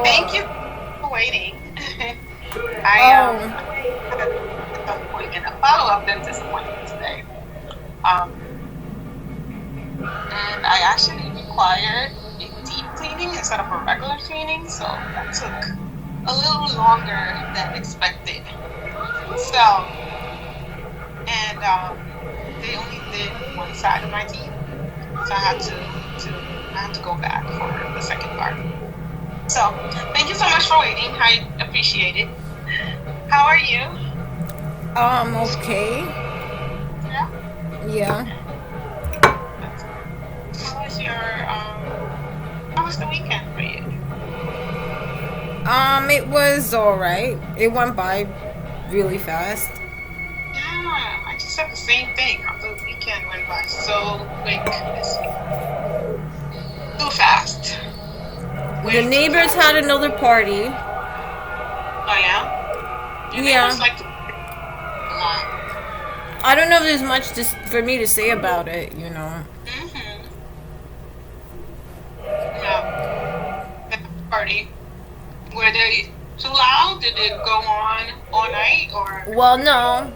Thank you for waiting. I Oh, had a appointment, a follow-up dentist appointment today. Um, and I actually required a deep cleaning instead of a regular cleaning, so that took a little longer than expected. So, and they only did one side of my teeth, so I had to go back for the second part. So, thank you so much for waiting. I appreciate it. How are you? okay. Yeah. Yeah. Okay. That's good. How was your how was the weekend for you? It was alright. It went by really fast. Yeah, I just said the same thing. How the weekend went by so quick this week. Too fast. The Way too neighbors fast. had another party. Oh yeah? Your neighbors Yeah. like to a lot. I don't know if there's much for me to say about it, you know. Mm-hmm. Yeah. That party. Were they too loud? Did it go on all night or Well, no.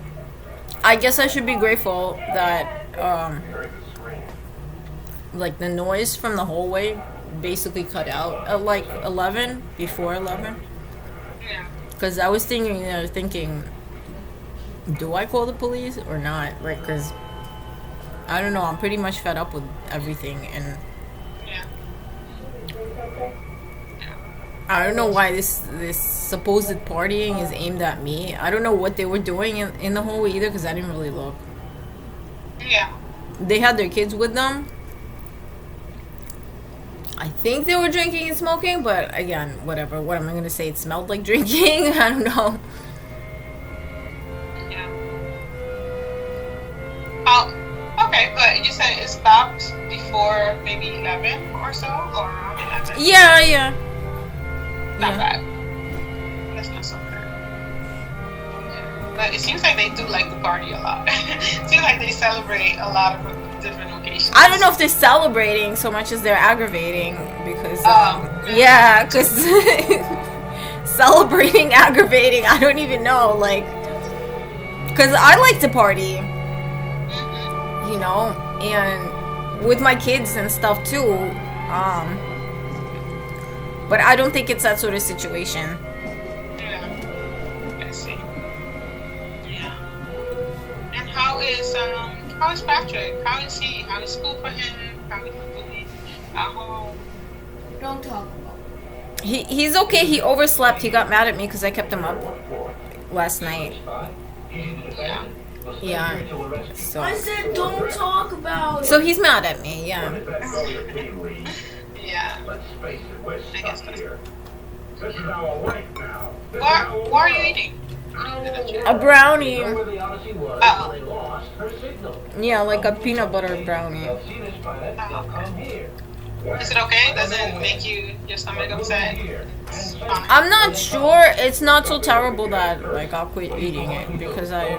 I guess I should be grateful that, like, the noise from the hallway basically cut out at, like, 11, before 11. yeah. Because I was thinking, do I call the police or not? Like, because I don't know. I'm pretty much fed up with everything, and Yeah. Yeah. I don't know why this supposed partying is aimed at me. I don't know what they were doing in the hallway either, because I didn't really look. Yeah. They had their kids with them. I think they were drinking and smoking, but again, whatever. What am I gonna say? It smelled like drinking. I don't know. Yeah. Oh, okay, but you said it stopped before maybe 11 or so, or around 11? Yeah, yeah, Not yeah. bad. That's not so bad. Yeah. But it seems like they do like to party a lot. It seems like they celebrate a lot of different I don't know occasions. if they're celebrating so much as they're aggravating because, Yeah. yeah, because celebrating, aggravating, I don't even know. Like, because I like to party, Mm-hmm. you know, and with my kids and stuff too. Um, but I don't think it's that sort of situation. Yeah. I see. Yeah. And how is Patrick? How is he? How is school for him? How is he doing at home? Don't talk about it. He's okay. He overslept. He got mad at me because I kept him up last night. Yeah. Yeah. So I said don't talk about so it. he's mad at me. Yeah. Yeah. I guess that's This is our life now. what are you eating? What is it that you're A brownie. Where the Odyssey was, Oh. they lost her signal. Yeah, like a peanut butter brownie. They'll see this planet, they'll come here. Is it okay? Does it make your stomach upset? It's fine. I'm not sure. It's not so terrible that like I'll quit eating it because I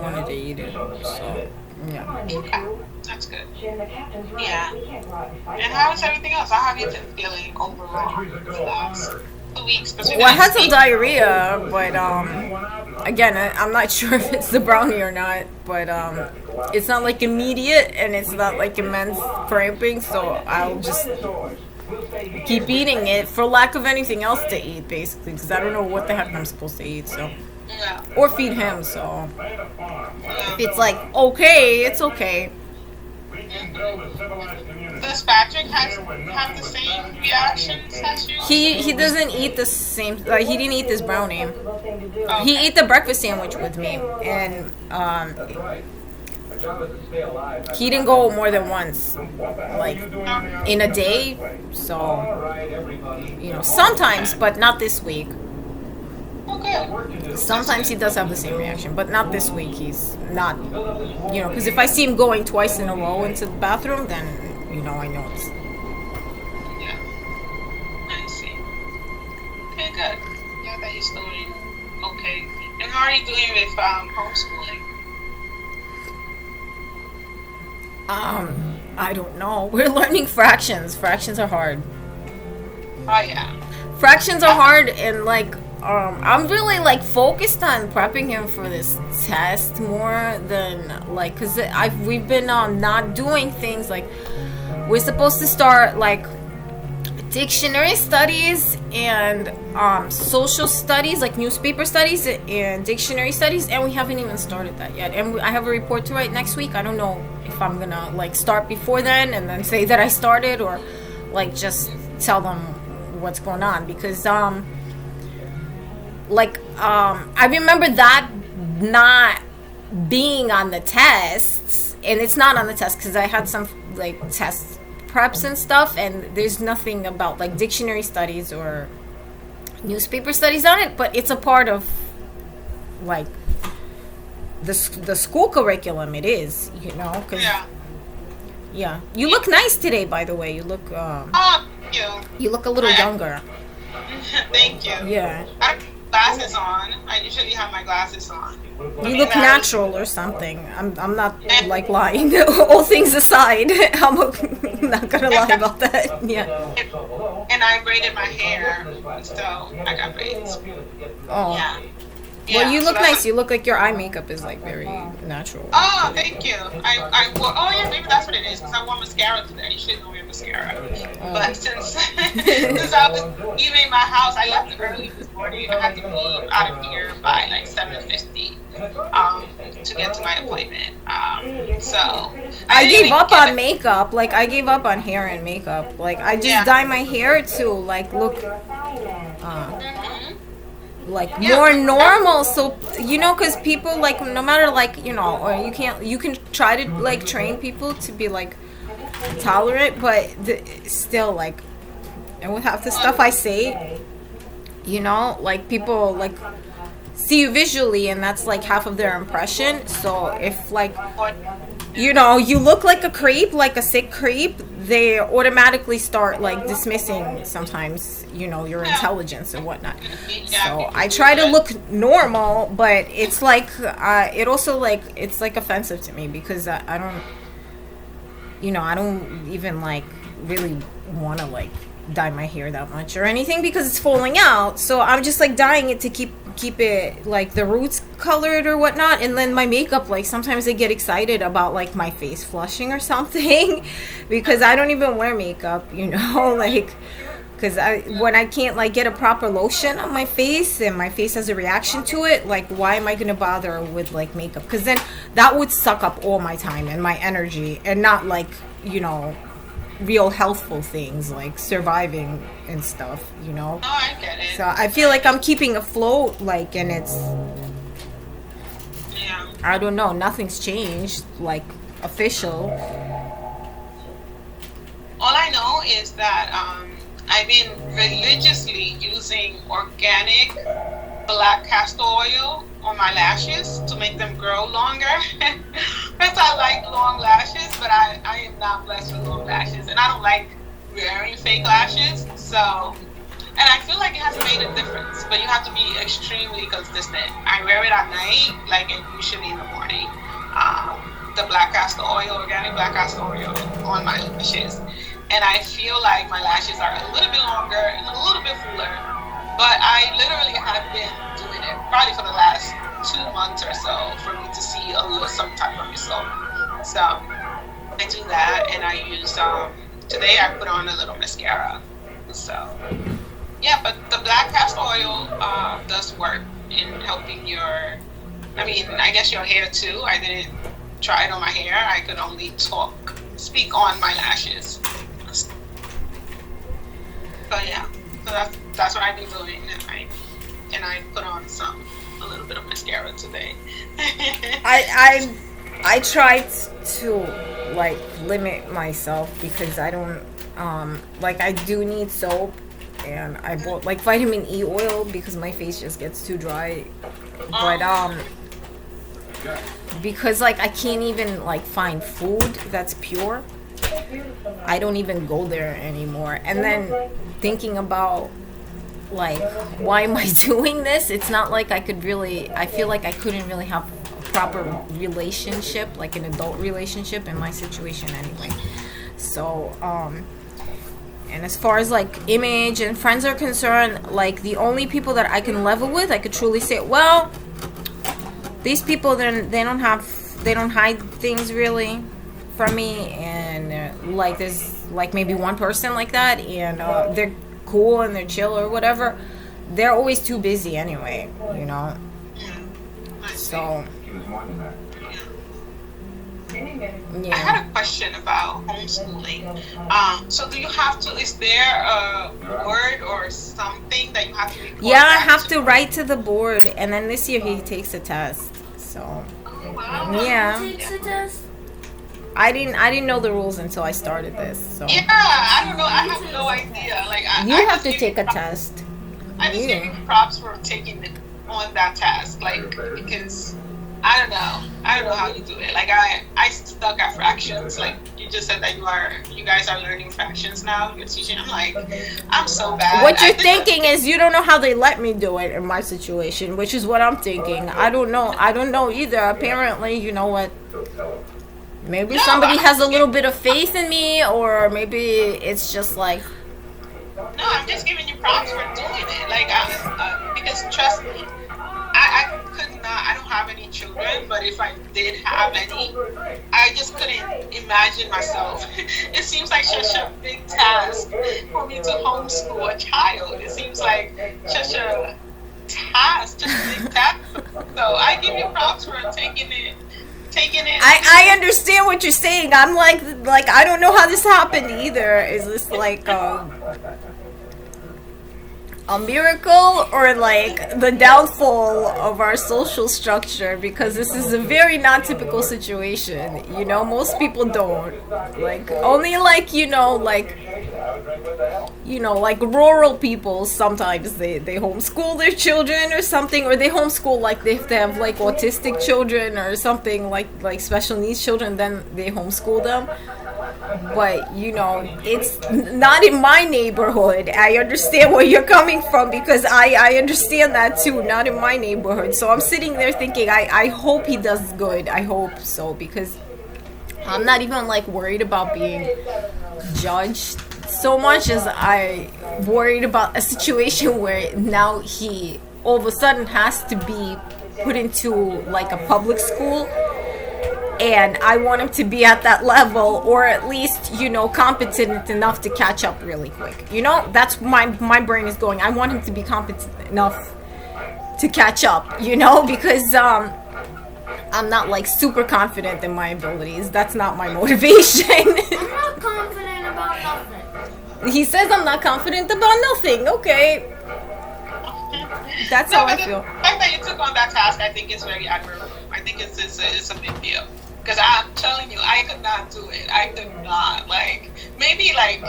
wanted to eat it. So yeah. Okay. That's good. Yeah. And how is everything else? How have you been feeling overall the last 2 weeks? Between Well, I had this some week? diarrhea, but again, I'm not sure if it's the brownie or not. But it's not like immediate and it's not like immense cramping, so I'll just keep eating it for lack of anything else to eat, basically, because I don't know what the heck I'm supposed to eat. So Yeah. or feed him. So Yeah. if it's like okay, it's okay. We can build a civilized community. Does Patrick have the same reactions as you? He doesn't eat the same. Like he didn't eat this brownie. Oh, He okay. ate the breakfast sandwich with me, and Right. Our job is to stay alive. he didn't go more than once, What the hell like are you doing on the in a outside day. anyway? So All right, everybody. you know, sometimes, but not this week. Okay. Work to do. Sometimes he does have the same reaction, but not this week. He's not, you know, because if I see him going twice in a row into the bathroom, then you know I know it's. Yeah. I see. Okay, good. Yeah, that he's doing okay. And how are you doing with homeschooling? I don't know. We're learning fractions. Fractions are hard. Oh yeah. fractions are hard, and like I'm really like focused on prepping him for this test more than like, because we've been not doing things like we're supposed to start like dictionary studies and social studies, like newspaper studies and dictionary studies, and we haven't even started that yet. And I have a report to write next week. I don't know if I'm gonna like start before then and then say that I started, or like just tell them what's going on, because I remember that not being on the tests, and it's not on the test because I had some like test preps and stuff, and there's nothing about like dictionary studies or newspaper studies on it, but it's a part of like the school curriculum. It is, you know, because yeah, you look nice today, by the way. You look Thank you. you look a little younger. Thank you. Yeah, I have glasses on. I usually have my glasses on. you look natural or something. I'm not like lying. All things aside, I'm not gonna lie about that. Yeah. And I braided my hair, so I got braids. Oh. Yeah. Well, you so look that's- nice. You look like your eye makkup is like very natural. Oh, thank you. I wore, oh yeah, maybe that's what it is, because I wore mascara today. You shouldn't wear mascara. But since since I was leaving my house, I left early this morning. I had to leave out of here by like 7:50 to get to my appointment. So I didn't gave even up get on it. makeup. Like I gave up on hair and makeup. Like I just Yeah. dye my hair to like look Mhm. like Yeah. more normal, so you know, because people like, no matter like, you know, or you can try to like train people to be like tolerant, but still like, and with half the stuff I say, you know, like people like see you visually, and that's like half of their impression. So if like, you know, you look like a creep, like a sick creep, they automatically start like dismissing sometimes, you know, your intelligence and whatnot. So I try to look normal, but it's like it also like, it's like offensive to me, because I don't, you know, I don't even like really want to like dye my hair that much or anything, because it's falling out. So I'm just like dyeing it to keep it like the roots colored or whatnot. And then my makeup, like sometimes I get excited about like my face flushing or something because I don't even wear makeup, you know, like, because when I can't like get a proper lotion on my face and my face has a reaction to it, like why am I gonna bother with like makeup? Because then that would suck up all my time and my energy, and not like, you know, real healthful things like surviving and stuff, you know. Oh, I get it. So I feel like I'm keeping afloat, like, and it's, Yeah. I don't know, nothing's changed, like official. All I know is that I've been religiously using organic black castor oil on my lashes to make them grow longer. Because I like long lashes, but I am not blessed with long lashes, and I don't like wearing fake lashes. So, and I feel like it has made a difference, but you have to be extremely consistent. I wear it at night, like, and usually in the morning. The black castor oil, organic black castor oil on my lashes. And I feel like my lashes are a little bit longer and a little bit fuller. But I literally have been doing it probably for the last 2 months or so for me to see some type of result. So I do that, and I use today I put on a little mascara. So yeah, but the black castor oil does work in helping your, I mean, I guess your hair too. I didn't try it on my hair. I could only speak on my lashes. So yeah, so that's what I've been doing, and I put on a little bit of mascara today. I tried to like limit myself because I don't like, I do need soap, and I bought like vitamin E oil because my face just gets too dry. But because like I can't even like find food that's pure, I don't even go there anymore. And then thinking about like, why am I doing this? It's not like I feel like I couldn't really have a proper relationship, like an adult relationship in my situation anyway. So And as far as like image and friends are concerned, like the only people that I can level with, I could truly say, well, these people, then they don't hide things really from me, and like there's like maybe one person like that, and they're cool and they're chill or whatever. They're always too busy anyway, you know. So I had a question about homeschooling. So do you have to, is there a word or something that you have to report? yeah, I have to write to the board, and then this year he takes a test. So Oh, wow. yeah, Takes a test. I didn't know the rules until I started this. So Yeah, I don't know. I have no idea. Like you I have just to give take you a props. test. I just give you props for taking it on that task, like because I don't know how you do it. Like I stuck at fractions. Like you just said that you guys are learning fractions now. You're teaching. I'm like, I'm so bad. What you're I think thinking is you don't know how they let me do it in my situation, which is what I'm thinking. I don't know either. Apparently, you know what? Maybe No, somebody has a little bit of faith in me, or maybe it's just like, No, I'm just giving you props for doing it. Like, because trust me, I could not. I don't have any children, but if I did have any, I just couldn't imagine myself. It seems like such a big task for me to homeschool a child. It seems like such a task, just a big task. So I give you props for taking it. I understand what you're saying. I'm like I don't know how this happened either. Is this like a miracle or like the downfall of our social structure? Because this is a very non-typical situation. You know, most people don't. Like only like like rural people sometimes they homeschool their children or something, or they homeschool like if they have like autistic children or something like special needs children, then they homeschool them. But you know, it's not in my neighborhood. I understand where you're coming from, because I understand that too. Not in my neighborhood. So I'm sitting there thinking, I hope he does good. I hope so, because I'm not even like worried about being judged so much as I worried about a situation where now he all of a sudden has to be put into like a public school, and I want him to be at that level, or at least, you know, competent enough to catch up really quick. You know, that's my brain is going. I want him to be competent enough to catch up, you know, because I'm not like super confident in my abilities. That's not my motivation. I'm not confident about nothing. He says I'm not confident about nothing. Okay. That's No, how I but feel. the fact that you took on that task, I think it's very admirable. I think it's a big deal. Because I'm telling you, I could not do it. I could not. Like, maybe like...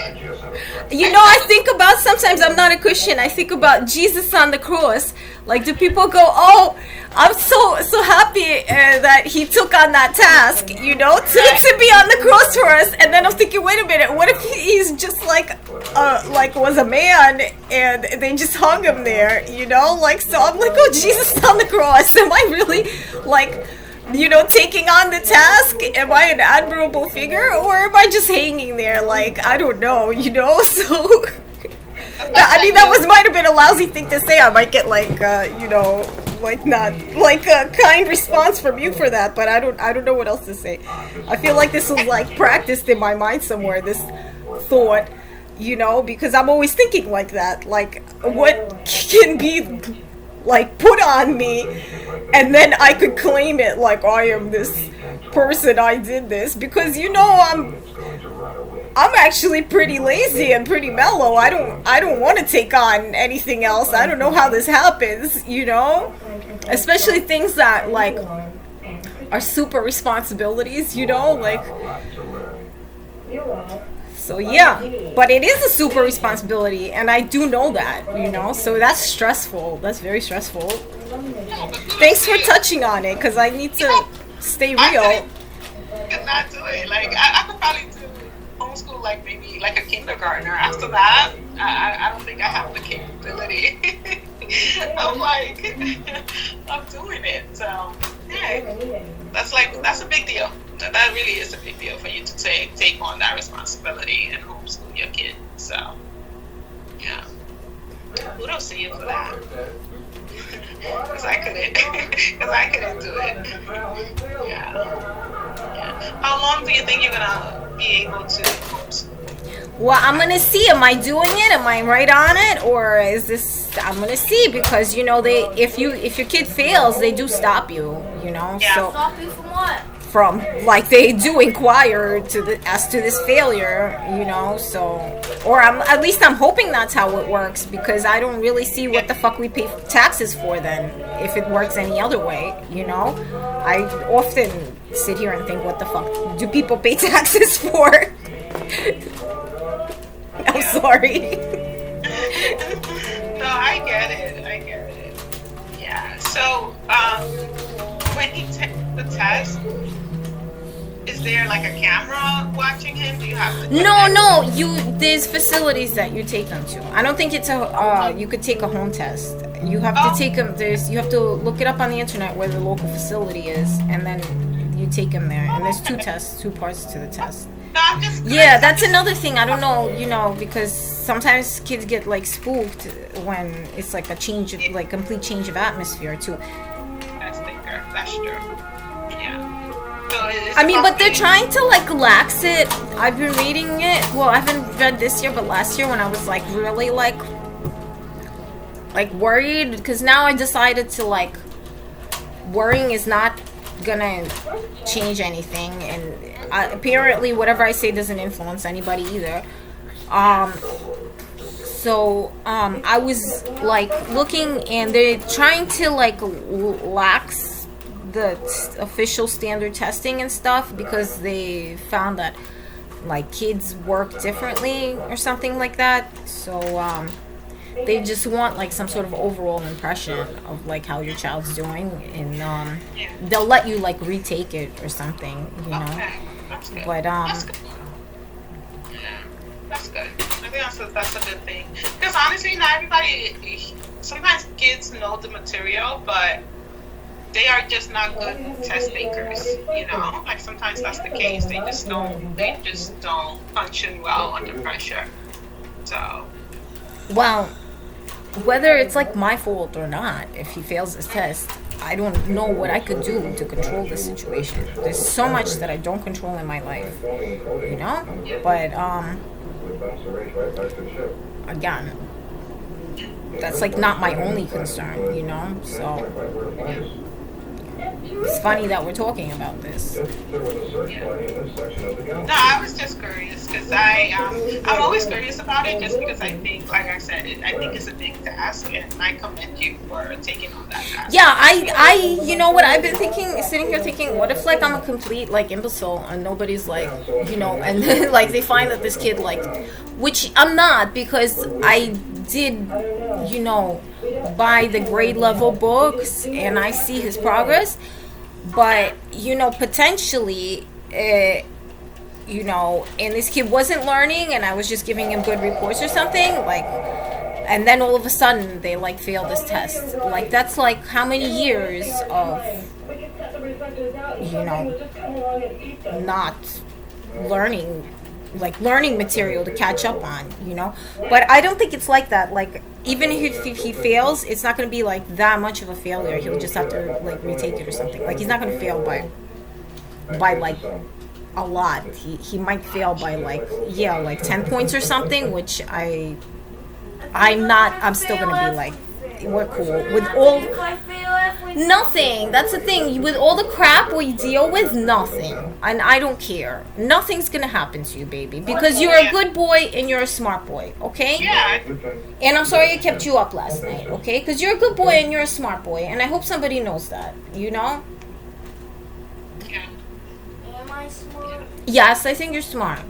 You know, I think about, sometimes I'm not a Christian, I think about Jesus on the cross. Like, do people go, oh, I'm so happy that he took on that task, you know, to be on the cross for us. And then I'm thinking, wait a minute, what if he's just like was a man and they just hung him there, you know? Like, so I'm like, oh, Jesus on the cross. Am I really, like... you know, taking on the task? Am I an admirable figure, or am I just hanging there? Like, I don't know, you know. So, I mean, that might have been a lousy thing to say. I might get like, you know, like not like a kind response from you for that. But I don't know what else to say. I feel like this was like practiced in my mind somewhere. This thought, you know, because I'm always thinking like that. Like, what can be like put on me, and then I could claim it like I am this person, I did this, because you know I'm actually pretty lazy and pretty mellow. I don't want to take on anything else. I don't know how this happens, you know, especially things that like are super responsibilities, you know, like. So yeah, but it is a super responsibility, and I do know that, you know, so that's stressful. That's very stressful. Thanks for touching on it, because I need to stay real. I could not do it. Like, I could probably do homeschool, like, maybe like a kindergartner. After that, I don't think I have the capability. I'm like, I'm doing it. So, yeah, that's a big deal. So that really is a big deal for you to take on that responsibility and homeschool your kid. So, yeah. Kudos to you for that. Because I couldn't. Because I couldn't do it. Yeah. Yeah. How long do you think you're gonna be able to homeschool? Well, I'm gonna see. Am I doing it? Am I right on it, or is this? I'm gonna see, because you know they if your kid fails, they do stop you. You know, Yeah. so Stop you from what? from like they do inquire as to this failure. You know, so or at least I'm hoping that's how it works, because I don't really see what the fuck we pay taxes for then if it works any other way. You know, I often sit here and think, what the fuck do people pay taxes for? I'm sorry. No, I get it. I get it. Yeah. So, when he takes the test, is there like a camera watching him? Do you have to? No. There's facilities that you take them to. I don't think it's you could take a home test. You have to take them. You have to look it up on the internet where the local facility is, and then you take them there. And there's two parts to the test. No, I'm just Yeah, that's another thing. I don't know, because sometimes kids get like spooked when it's like a change of complete change of atmosphere too. That's true. Yeah. So I mean, but they're trying to like lax it. I've been reading it. Well, I haven't read this year, but last year when I was like really like worried, because now I decided to like worrying is not gonna change anything, and apparently whatever I say doesn't influence anybody either. So I was like looking, and they're trying to like lax the official standard testing and stuff, because they found that like kids work differently or something like that. So they just want like some sort of overall impression of like how your child's doing, and they'll let you like retake it or something, Okay, that's good. But That's good. Yeah, that's good. I think that's a good thing. Because honestly, not everybody. Sometimes kids know the material, but they are just not good test takers. Like sometimes that's the case. They just don't function well under pressure. So. well, whether it's like my fault or not, if he fails this test, I don't know what I could do to control the situation. There's so much that I don't control in my life, but again, that's like not my only concern, so it's funny that we're talking about this. No, I was just curious because I'm always curious about it, just because I think, like I said, I think it's a big task, and I commend you for taking on that task. Yeah, I you know what I've been thinking, sitting here thinking, what if like I'm a complete like imbecile and nobody's like, and then like they find that this kid like, which I'm not, because I did, buy the grade level books and I see his progress, but potentially and this kid wasn't learning and I was just giving him good reports or something, like, and then all of a sudden they like fail this test. Like that's like how many years of not learning, like learning material to catch up on, but I don't think it's like that. Like even if he fails, it's not going to be like that much of a failure. He'll just have to like retake it or something. Like he's not going to fail by like a lot. He might fail by like 10 points or something, which I'm still going to be like, we're cool with all. Nothing. That's the thing. With all the crap we deal with, nothing. And I don't care. Nothing's gonna happen to you, baby. Because you're a good boy and you're a smart boy, okay? Yeah. And I'm sorry I kept you up last night, okay? Because you're a good boy and you're a smart boy. And I hope somebody knows that, Yeah. Am I smart? Yes, I think you're smart.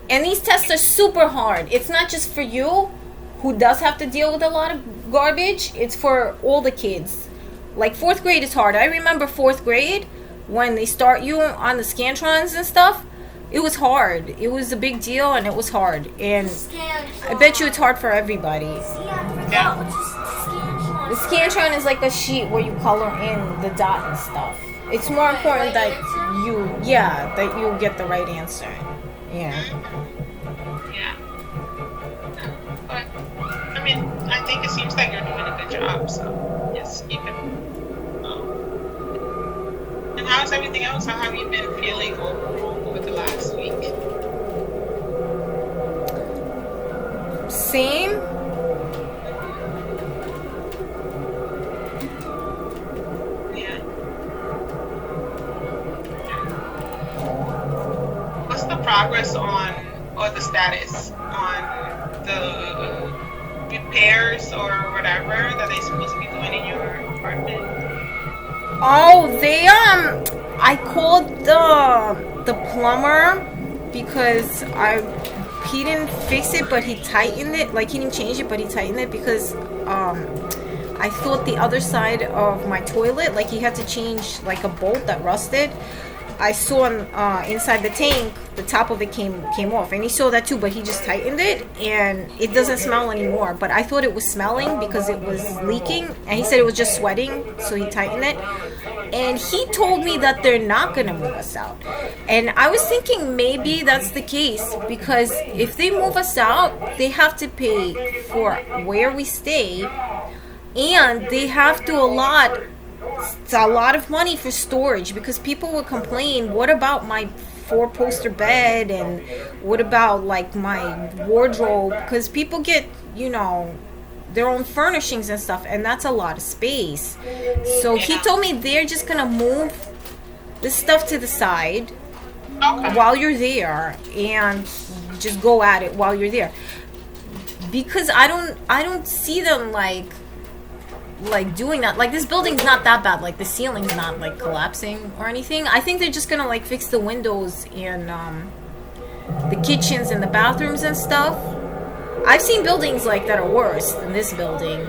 And these tests are super hard. It's not just for you, who does have to deal with a lot of garbage. It's for all the kids. Like 4th grade is hard. I remember 4th grade when they start you on the Scantrons and stuff. It was hard. It was a big deal and it was hard. And I bet you it's hard for everybody. The Scantron is like a sheet where you color in the dot and stuff. It's more important that that you get the right answer. Yeah. Yeah. But I mean, I think it seems like you're doing a good job. So just keep it. And how's everything else? How have you been feeling overall over the last week? Same. Yeah. What's the progress on, or the status on the repairs or whatever that they're supposed to be doing in your apartment? Oh, I called the plumber because he didn't fix it, but he tightened it. Like, he didn't change it, but he tightened it because I thought the other side of my toilet, like, he had to change like a bolt that rusted. I saw inside the tank, the top of it came off, and he saw that too, but he just tightened it, and it doesn't smell anymore. But I thought it was smelling because it was leaking, and he said it was just sweating, so he tightened it. And he told me that they're not gonna move us out, and I was thinking maybe that's the case, because if they move us out, they have to pay for where we stay, and they have to allot a lot of money for storage, because people would complain, what about my 4-poster bed, and what about like my wardrobe, because people get, their own furnishings and stuff, and that's a lot of space. So he told me they're just gonna move this stuff to the side while you're there, and just go at it while you're there, because I don't see them like doing that. Like, this building's not that bad. Like, the ceiling's not like collapsing or anything. I think they're just gonna like fix the windows and the kitchens and the bathrooms and stuff. I've seen buildings like that are worse than this building.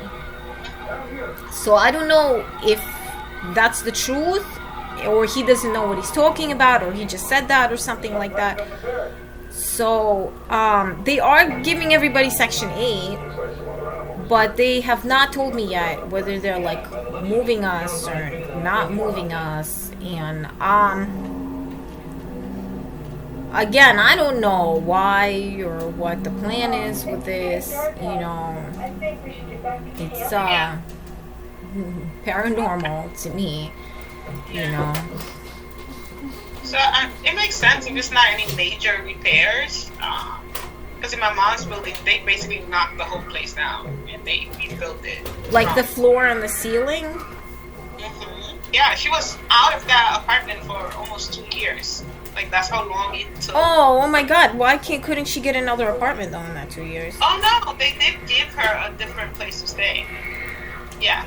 So I don't know if that's the truth, or he doesn't know what he's talking about, or he just said that or something like that. So they are giving everybody Section 8, but they have not told me yet whether they're like moving us or not moving us. And again, I don't know why or what the plan is with this. It's paranormal to me. So it makes sense if it's not any major repairs. Because in my mom's building, they basically knocked the whole place down and they rebuilt it. Like the floor and the ceiling? Mm-hmm. Yeah, she was out of that apartment for almost 2 years. Like, that's how long it took. Oh my God! Why couldn't she get another apartment though in that 2 years? Oh no, they did give her a different place to stay. Yeah.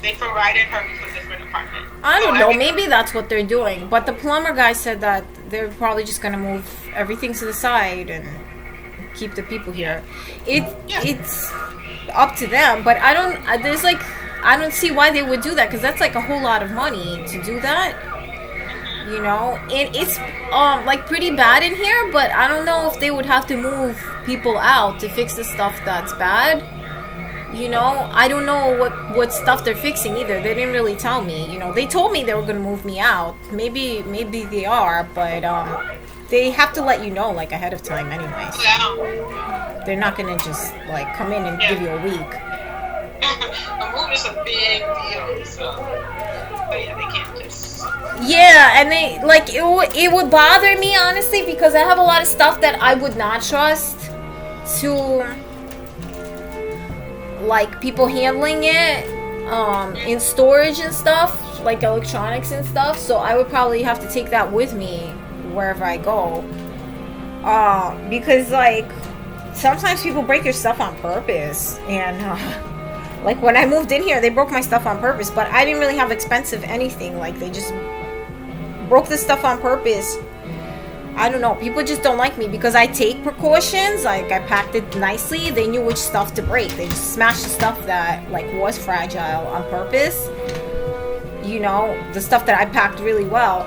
They provided her with a different apartment. I don't know. Maybe that's what they're doing. But the plumber guy said that they're probably just gonna move everything to the side and keep the people here. It's up to them. But I don't see why they would do that, because that's like a whole lot of money to do that. And it's like pretty bad in here. But I don't know if they would have to move people out to fix the stuff that's bad. I don't know what stuff they're fixing either. They didn't really tell me. They told me they were gonna move me out. Maybe they are, but they have to let you know like ahead of time, anyways. Yeah. They're not gonna just like come in and give you a week. A move is a big deal, so but yeah, they can't just. Yeah, and they like it would bother me honestly, because I have a lot of stuff that I would not trust to like people handling it in storage and stuff, like electronics and stuff. So I would probably have to take that with me wherever I go, because like sometimes people break your stuff on purpose. And like when I moved in here, they broke my stuff on purpose, but I didn't really have expensive anything. Like, they just broke the stuff on purpose. I don't know. People just don't like me because I take precautions. Like, I packed it nicely. They knew which stuff to break. They just smashed the stuff that like was fragile on purpose. The stuff that I packed really well.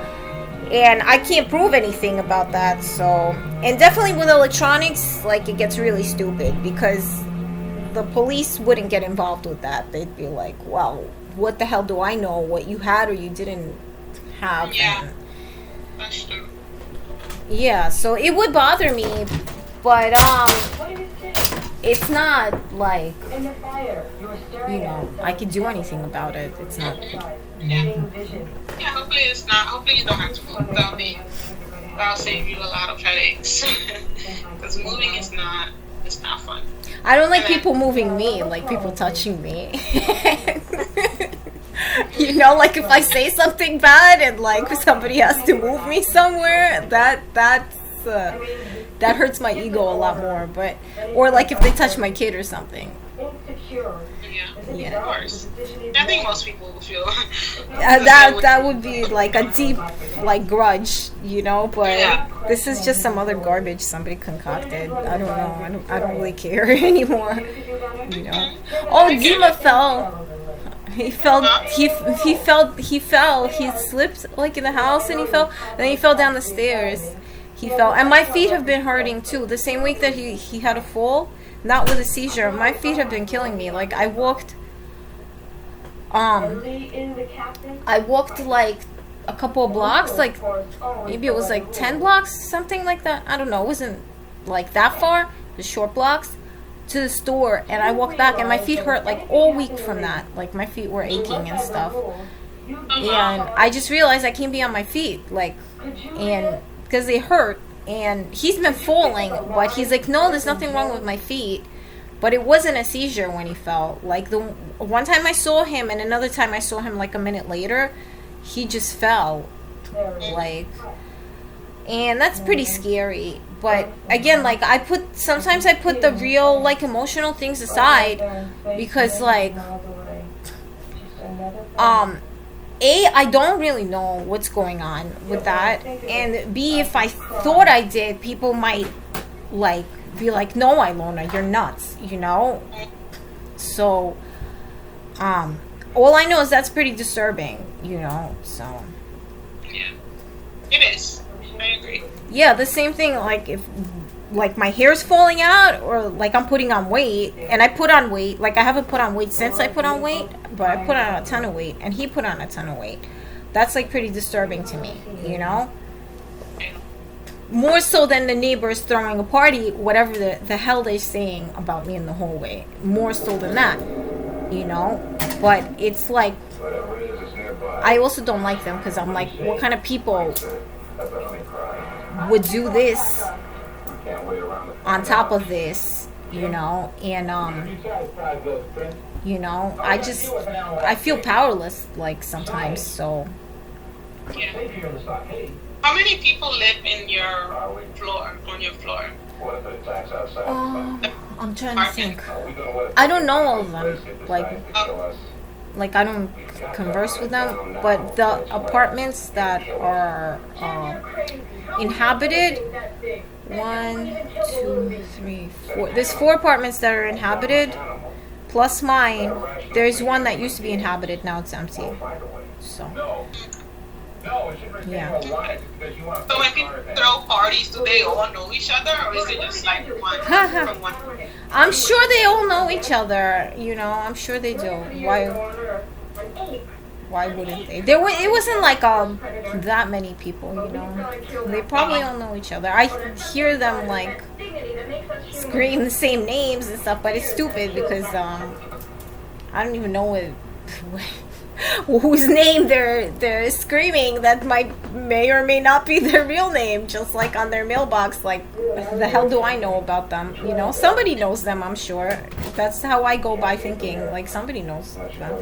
And I can't prove anything about that. So, and definitely with electronics, like, it gets really stupid because the police wouldn't get involved with that. They'd be like, well, what the hell do I know what you had or you didn't have? Yeah. And, That's true. yeah, so it would bother me, but it's not like, you know, I could do anything about it. It's not. Yeah. Yeah, hopefully it's not. Hopefully you don't have to move. That'll save you a lot of headaches. Because moving is not. It's not fun. I don't like people moving me, like people touching me. You know, like if I say something bad and like somebody has to move me somewhere, that hurts my ego a lot more. But or like if they touch my kid or something. Yeah, of course. I think most people will feel that would be like a deep like grudge, you know. But Yeah. this is just some other garbage somebody concocted. I don't know. I don't really care anymore. You know. Oh, Dima fell. He fell. He fell. He slipped like in the house and he fell. Then he fell down the stairs. He fell, and my feet have been hurting too. The same week that he had a fall, not with a seizure, my feet have been killing me. Like I walked like a couple of blocks, like maybe it was like 10 blocks, something like that. I don't know. It wasn't like that far, the short blocks to the store, and I walked back and my feet hurt like all week from that. Like my feet were aching and stuff. And I just realized I can't be on my feet, like, and because they hurt. And he's been falling, but he's like, no, there's nothing wrong with my feet. But it wasn't a seizure when he fell. Like the one time I saw him and another time I saw him like a minute later, he just fell. Like, and that's pretty scary. But again, like sometimes I put the real like emotional things aside because like I don't really know what's going on with that, and B, if I thought I did, people might like be like, no, Ilona, you're nuts, you know. So all I know is that's pretty disturbing, you know. So Yeah. It is. I agree. yeah, the same thing, like if like my hair's falling out or like I'm putting on weight, and I put on weight, like I haven't put on weight since I put on weight, but I put on a ton of weight and he put on a ton of weight. That's like pretty disturbing to me, you know, more so than the neighbors throwing a party, whatever the hell they're saying about me in the hallway, more so than that, you know. But it's like I also don't like them because I'm like, what kind of people would do this on top of this, you know? And you know, I feel powerless like sometimes. So Yeah. How many people live in your floor, on your floor? I'm trying to think. I don't know all of them, like I don't converse with them, but the apartments that are inhabited, 1, 2, 3, 4. There's 4 apartments that are inhabited, plus mine. There's one that used to be inhabited, now it's empty. So, yeah. So when people throw parties, do they all know each other, or is it just like one from one? I'm sure they all know each other, you know, I'm sure they do. Why wouldn't they? It wasn't like that many people, you know. They probably all know each other. I hear them like scream the same names and stuff, but it's stupid because I don't even know whose name they're screaming. That may or may not be their real name, just like on their mailbox. Like, the hell do I know about them? You know, somebody knows them, I'm sure. That's how I go by thinking, like somebody knows them.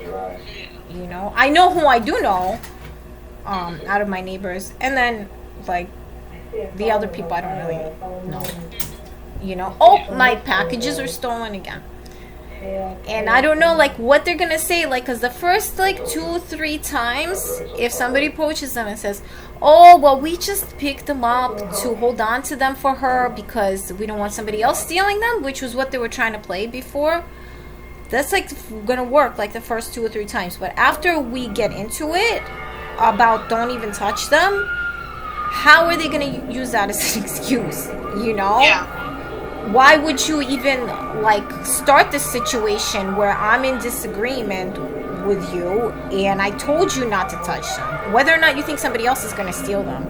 You know, I know who I do know out of my neighbors, and then like the other people I don't really know. You know, oh, my packages are stolen again. And I don't know like what they're gonna say, like, because the first like 2-3 times, if somebody approaches them and says, oh, well, we just picked them up to hold on to them for her because we don't want somebody else stealing them, which was what they were trying to play before, that's like gonna work like the first 2 or 3 times. But after we get into it about don't even touch them, how are they gonna use that as an excuse, you know? Yeah. Why would you even like start the situation where I'm in disagreement with you, and I told you not to touch them, whether or not you think somebody else is going to steal them.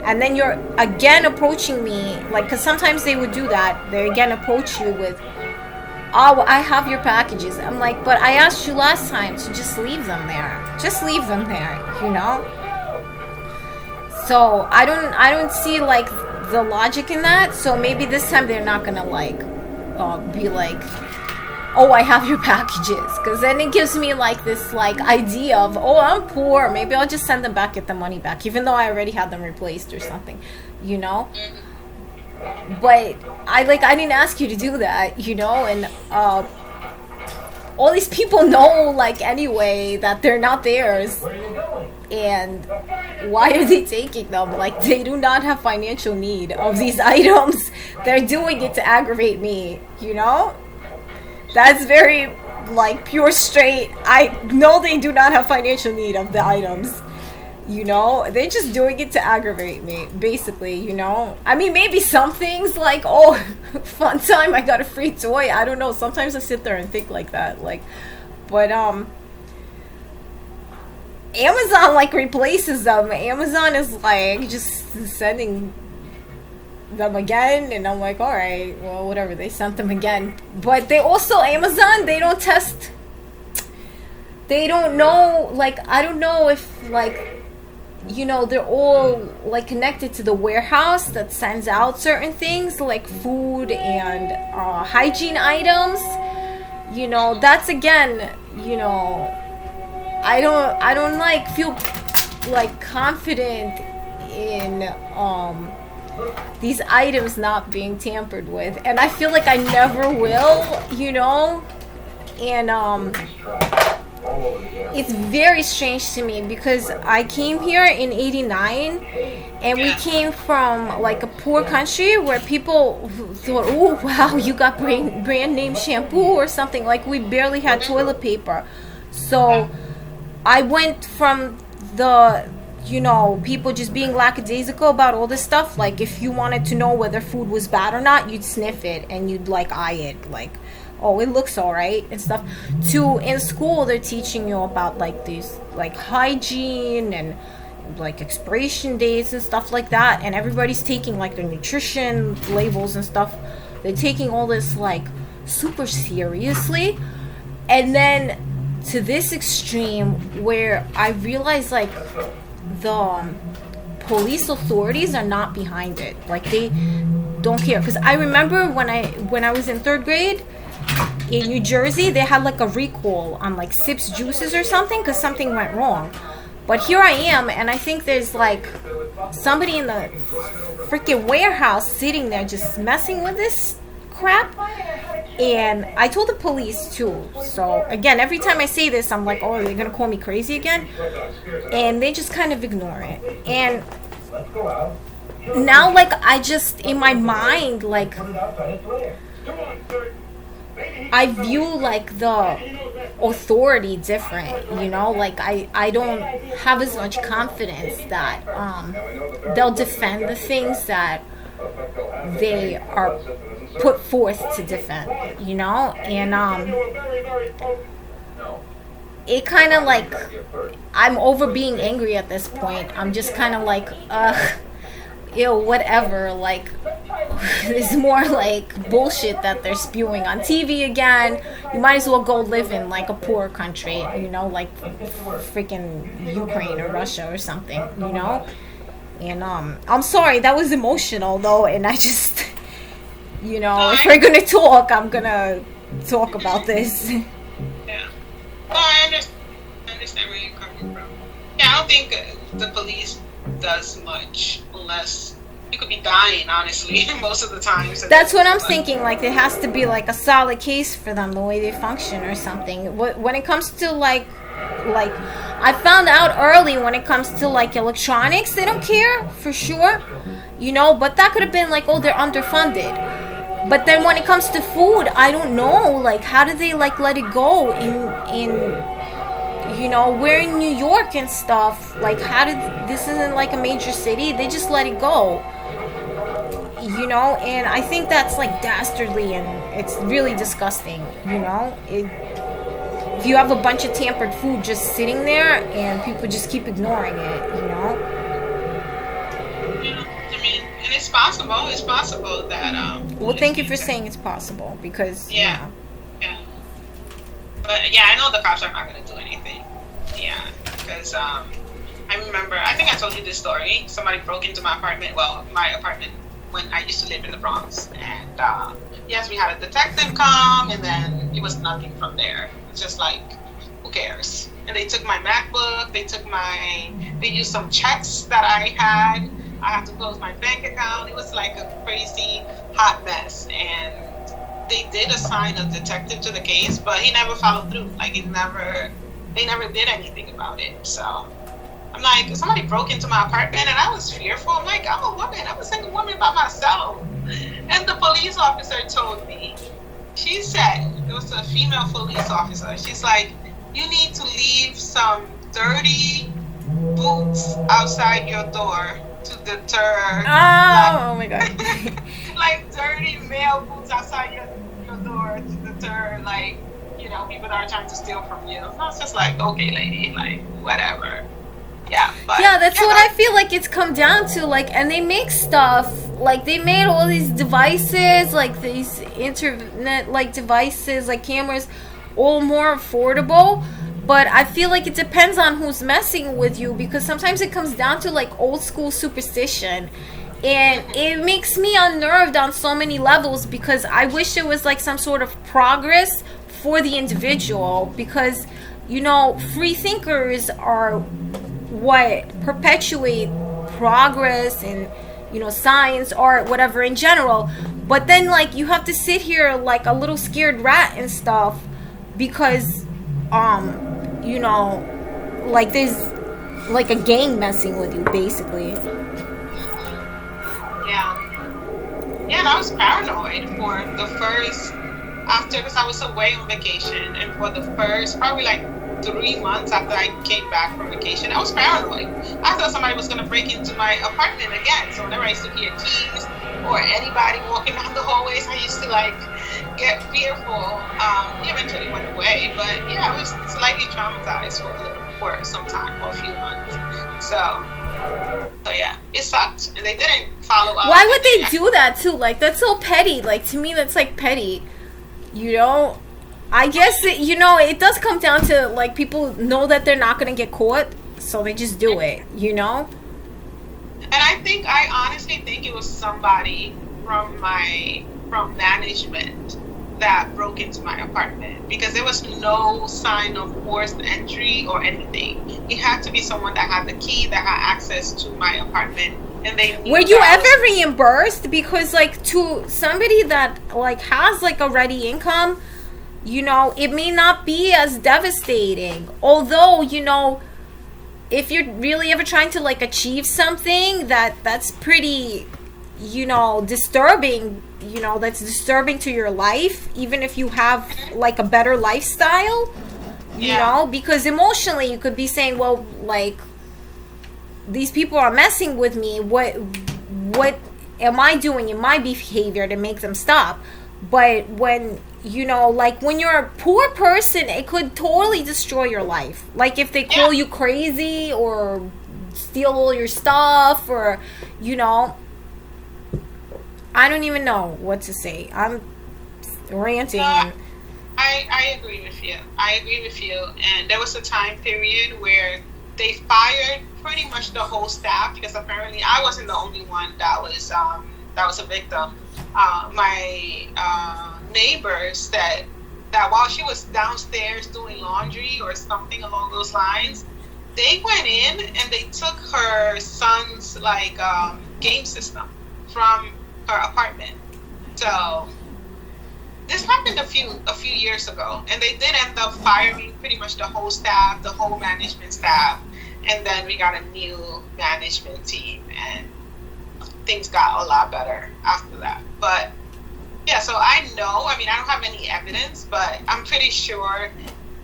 And then you're again approaching me, like, because sometimes they would do that. They again approach you with, oh, I have your packages. I'm like, but I asked you last time to just leave them there. Just leave them there, you know? So I don't see like the logic in that. So maybe this time they're not gonna like be like, oh, I have your packages, because then it gives me like this like idea of, oh, I'm poor, maybe I'll just send them back, get the money back, even though I already had them replaced or something, you know. But I didn't ask you to do that, you know. And all these people know, like, anyway, that they're not theirs, and why are they taking them? Like, they do not have financial need of these items. They're doing it to aggravate me, you know. That's very, like, pure straight. I know they do not have financial need of the items, you know. They're just doing it to aggravate me, basically, you know. I mean, maybe some things like, oh, fun time, I got a free toy. I don't know. Sometimes I sit there and think like that, like, but Amazon like replaces them. Amazon is like just sending them again, and I'm like, all right, well, whatever, they sent them again. But they also, Amazon, they don't test, they don't know, like, I don't know if, like, you know, they're all like connected to the warehouse that sends out certain things like food and hygiene items, you know. That's again, you know, I don't like feel like confident in these items not being tampered with, and I feel like I never will, you know. And it's very strange to me because I came here in '89, and we came from like a poor country where people thought, oh wow, you got brand name shampoo or something. Like, we barely had toilet paper. So I went from the, you know, people just being lackadaisical about all this stuff. Like, if you wanted to know whether food was bad or not, you'd sniff it and you'd like eye it, like, oh, it looks all right and stuff. To, in school, they're teaching you about like these like hygiene and like expiration dates and stuff like that, and everybody's taking like their nutrition labels and stuff. They're taking all this like super seriously, and then to this extreme where I realize like the police authorities are not behind it. Like, they don't care. Because I remember when I was in 3rd grade in New Jersey, they had like a recall on like Sips juices or something because something went wrong. But here I am, and I think there's like somebody in the freaking warehouse sitting there just messing with this crap. And I told the police too. So again, every time I say this, I'm like, oh, they're gonna call me crazy again, and they just kind of ignore it. And now, like, I just, in my mind, like, I view like the authority different, you know. Like, I don't have as much confidence that they'll defend the things that they are put forth to defend, you know. And it kind of like, I'm over being angry at this point. I'm just kind of like, ew, whatever. Like, there's more like bullshit that they're spewing on TV again. You might as well go live in like a poor country, you know, like freaking Ukraine or Russia or something, you know. And I'm sorry, that was emotional though, and I just, you know, if we're gonna talk, I'm gonna talk about this. Yeah. Well, I understand where you're coming from. Yeah, I don't think the police does much unless you could be dying, honestly, most of the time. So that's what I'm thinking. Like, there has to be like a solid case for them, the way they function or something. When it comes to like I found out early when it comes to like electronics, they don't care for sure, you know. But that could have been like, oh, they're underfunded. But then when it comes to food, I don't know. Like, how do they like let it go in you know, we're in New York and stuff. Like, how did, this isn't like a major city, they just let it go, you know. And I think that's like dastardly, and it's really disgusting, you know. if you have a bunch of tampered food just sitting there and people just keep ignoring it, you know? Yeah, I mean, and it's possible. It's possible that Well, thank you for saying it's possible because, Yeah. Yeah. But yeah, I know the cops are not gonna do anything. Yeah, because I remember, I think I told you this story. Somebody broke into my apartment. Well, my apartment when I used to live in the Bronx, and yes, we had a detective come, and then it was nothing from there. It's just like, who cares? And they took my MacBook. They used some checks that I had. I had to close my bank account. It was like a crazy hot mess, and they did assign a detective to the case, but he never followed through. Like they never did anything about it. So I'm like, somebody broke into my apartment, and I was fearful. I'm like, I'm a woman. I'm a single woman by myself. And the police officer told me, she said, it was a female police officer. She's like, you need to leave some dirty boots outside your door to deter. Oh my God. Like dirty male boots outside your door to deter, like, people that are trying to steal from you. So it's just like, okay, lady, like, whatever. Yeah, but yeah, that's what I feel like it's come down to. Like, and they make stuff, like, they made all these devices, like, these internet, like, devices, like, cameras, all more affordable. But I feel like it depends on who's messing with you, because sometimes it comes down to, like, old school superstition. And it makes me unnerved on so many levels, because I wish there was, like, some sort of progress for the individual, because, free thinkers are what perpetuate progress and, science, art, whatever in general. But then, like, you have to sit here like a little scared rat and stuff because, like there's like a gang messing with you, basically. Yeah, and I was paranoid for the first, because I was away on vacation, and for the first probably like 3 months after I came back from vacation, I was paranoid. I thought somebody was going to break into my apartment again. So whenever I used to hear keys or anybody walking down the hallways, I used to like get fearful. It eventually went away, but yeah, I was slightly traumatized for some time, for a few months. So yeah, it sucked, and they didn't follow up. Why would they do that too? Like, that's so petty. Like, to me, that's like petty. I guess it does come down to, like, people know that they're not gonna get caught, so they just do it. And I honestly think it was somebody from management that broke into my apartment, because there was no sign of forced entry or anything. It had to be someone that had the key, that had access to my apartment, and they knew. Were you ever reimbursed? Because, like, to somebody that, like, has, like, a ready income, it may not be as devastating. Although, if you're really ever trying to, like, achieve something that's pretty, disturbing, that's disturbing to your life, even if you have, like, a better lifestyle, because emotionally you could be saying, well, like, these people are messing with me. What am I doing in my behavior to make them stop? But when, like, when you're a poor person, it could totally destroy your life. Like, if they call you crazy or steal all your stuff, or, I don't even know what to say. I'm ranting. I agree with you. And there was a time period where they fired pretty much the whole staff, because apparently I wasn't the only one that was a victim. My neighbor said that while she was downstairs doing laundry or something along those lines, they went in and they took her son's game system from her apartment. So this happened a few years ago, and they did end up firing pretty much the whole staff, the whole management staff, and then we got a new management team, and things got a lot better after that. But yeah, so I don't have any evidence, but I'm pretty sure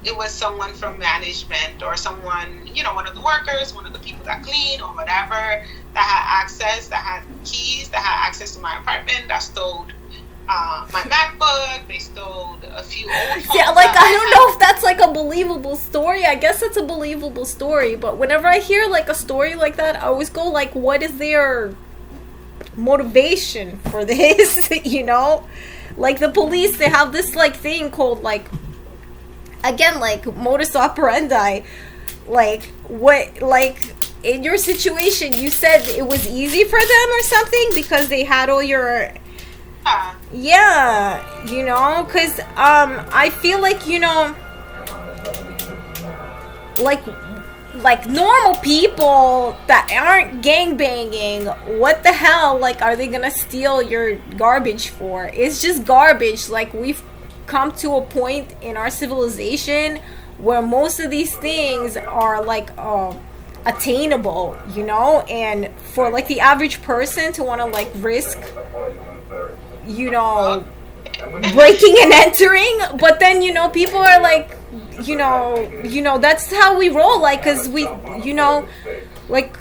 it was someone from management or someone, one of the workers, one of the people that clean or whatever, that had access, that had keys, that had access to my apartment, that stole my MacBook. They stole a few old phones. Yeah, like, I don't know if that's like a believable story, I guess it's a believable story. But whenever I hear like a story like that, I always go like, what is their motivation for this? You know, like the police, they have this like thing called like, again, like modus operandi. Like what, like in your situation, you said it was easy for them or something because they had all your, yeah, you know, because I feel like, you know, like normal people that aren't gang banging, what the hell, like, are they gonna steal your garbage for? It's just garbage. Like, we've come to a point in our civilization where most of these things are like attainable, you know, and for like the average person to want to like risk, you know, breaking and entering, but then, you know, people are like, you know, that's how we roll, like, because we, you know, like,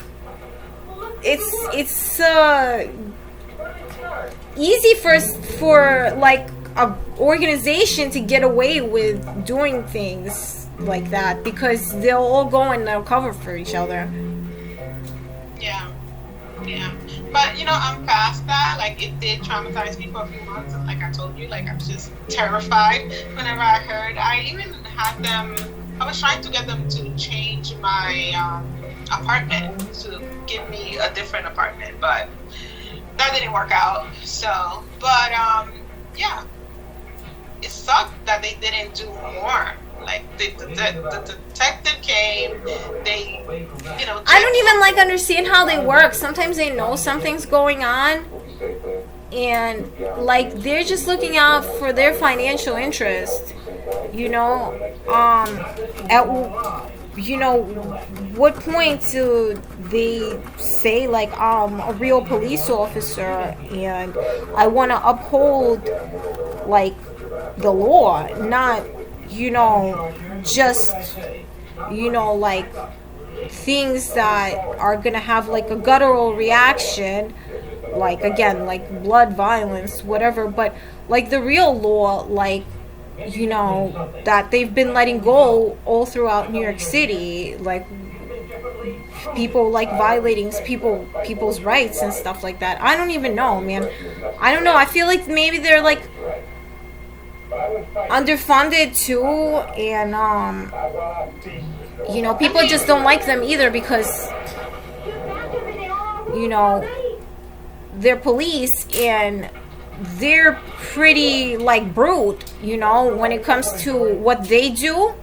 it's easy for like a organization to get away with doing things like that because they'll all go and they'll cover for each other. Yeah. But, you know, I'm past that. Like, it did traumatize me for a few months. And like I told you, like, I was just terrified whenever I heard. I even had them, I was trying to get them to change my apartment, to give me a different apartment. But that didn't work out. So, but, yeah. It sucked that they didn't do more. Like, the detective came, they, you know, I don't even like understand how they work. Sometimes they know something's going on and like they're just looking out for their financial interest, you know. At, you know, what point do they say like, a real police officer and I want to uphold like the law, not, you know, just, you know, like things that are gonna have like a guttural reaction, like, again, like blood, violence, whatever, but like the real law, like, you know, that they've been letting go all throughout New York City, like people like violating people's rights and stuff like that. I don't even know, man. I don't know. I feel like maybe they're like underfunded too, and you know, people just don't like them either because, you know, they're police and they're pretty like brute, you know, when it comes to what they do.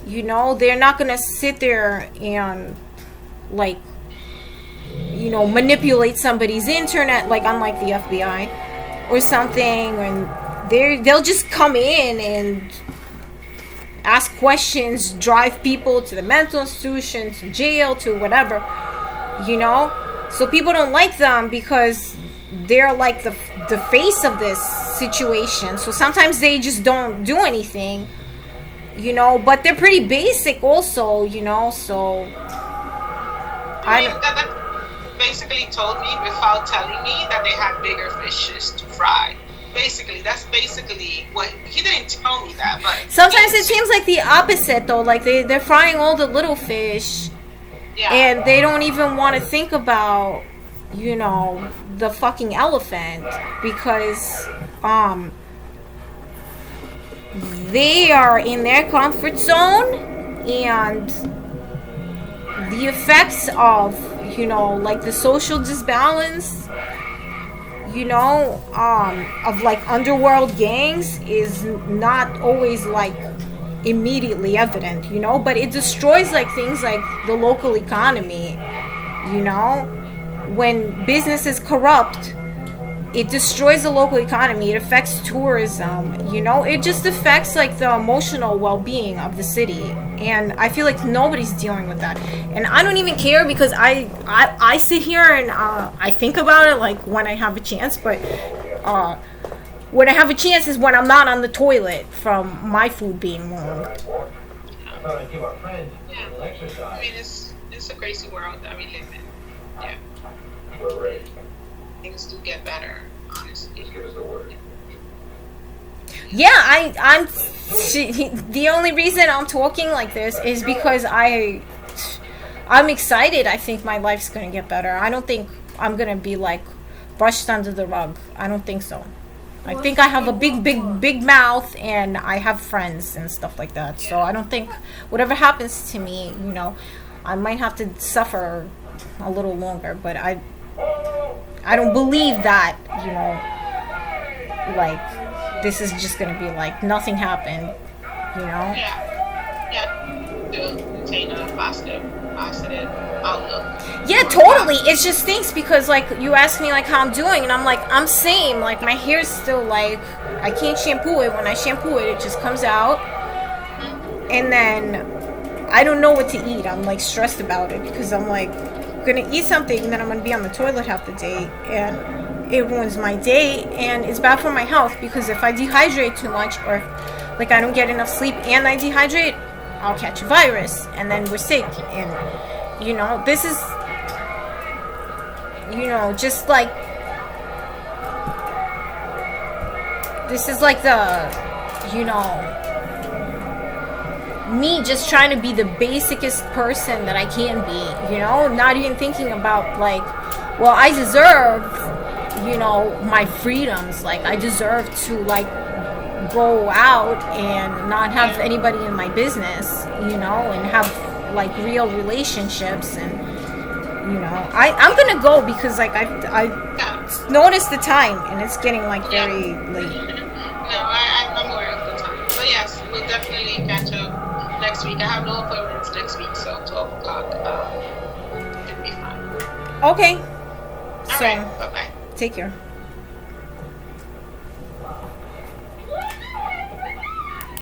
You know, they're not gonna sit there and like, you know, manipulate somebody's internet, like unlike the FBI or something, and they'll just come in and ask questions, drive people to the mental institution, to jail, to whatever, you know. So people don't like them because they're like the face of this situation. So sometimes they just don't do anything, you know, but they're pretty basic also, you know. So I mean, that basically told me without telling me that they had bigger fishes to fry. Basically, that's basically what he didn't tell me that. But sometimes it seems like the opposite though. Like they're frying all the little fish, yeah, and they don't even want to think about, you know, the fucking elephant because they are in their comfort zone, and the effects of, you know, like the social disbalance, you know, of like underworld gangs is not always like immediately evident, you know, but it destroys like things like the local economy, you know. When business is corrupt, it destroys the local economy, it affects tourism, you know, it just affects like the emotional well-being of the city, and I feel like nobody's dealing with that. And I don't even care because I sit here and I think about it like when I have a chance, but when I have a chance is when I'm not on the toilet from my food being wrong. Yeah. I mean, it's a crazy world that we live in. Yeah. Things do get better, honestly. Yeah, the only reason I'm talking like this is because I'm excited. I think my life's gonna get better. I don't think I'm gonna be like brushed under the rug. I don't think so. I think I have a big mouth, and I have friends and stuff like that. So I don't think whatever happens to me, I might have to suffer a little longer. But I don't believe that, like this is just gonna be like nothing happened, Yeah. To maintain a positive outlook. Yeah, totally. It just stinks because like you ask me like how I'm doing, and I'm like I'm same. Like my hair's still like I can't shampoo it. When I shampoo it, it just comes out, and then I don't know what to eat. I'm like stressed about it because I'm like gonna eat something, and then I'm gonna be on the toilet half the day, and it ruins my day, and it's bad for my health because if I dehydrate too much, or like I don't get enough sleep and I dehydrate, I'll catch a virus, and then we're sick. And this is just like this is like the me just trying to be the basicest person that I can be, not even thinking about like, well, I deserve my freedoms. Like I deserve to like go out and not have anybody in my business, and have like real relationships. And I'm gonna go because like I noticed the time, and it's getting like very late. No, I'm aware of the time. But yes, we'll definitely catch up next week. I have no appointments next week, so 12 o'clock should be fine. Okay. All So right, bye-bye. take care.